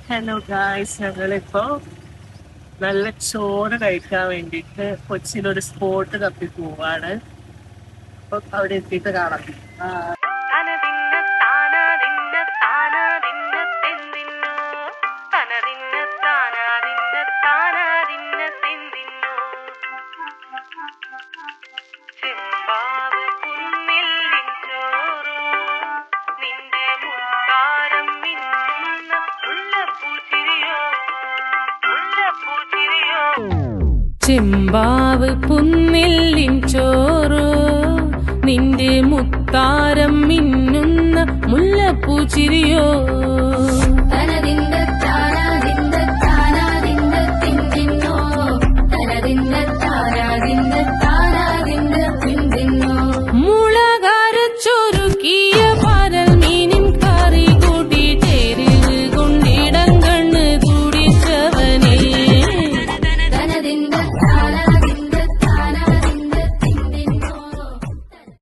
Hello guys, ഞങ്ങളിപ്പോ നല്ല ചോറ് കഴിക്കാൻ വേണ്ടിട്ട് കൊച്ചിയിലൊരു സ്പോട്ട് തപ്പി പോവാണ്. അപ്പൊ അവിടെ എത്തിയിട്ട് കാണാം. ചെമ്പാവ് പുന്നില്ലിൻ ചോറോ, നിന്റെ മുത്താരം മിന്നുന്ന മുല്ലപ്പൂച്ചിരിയോ.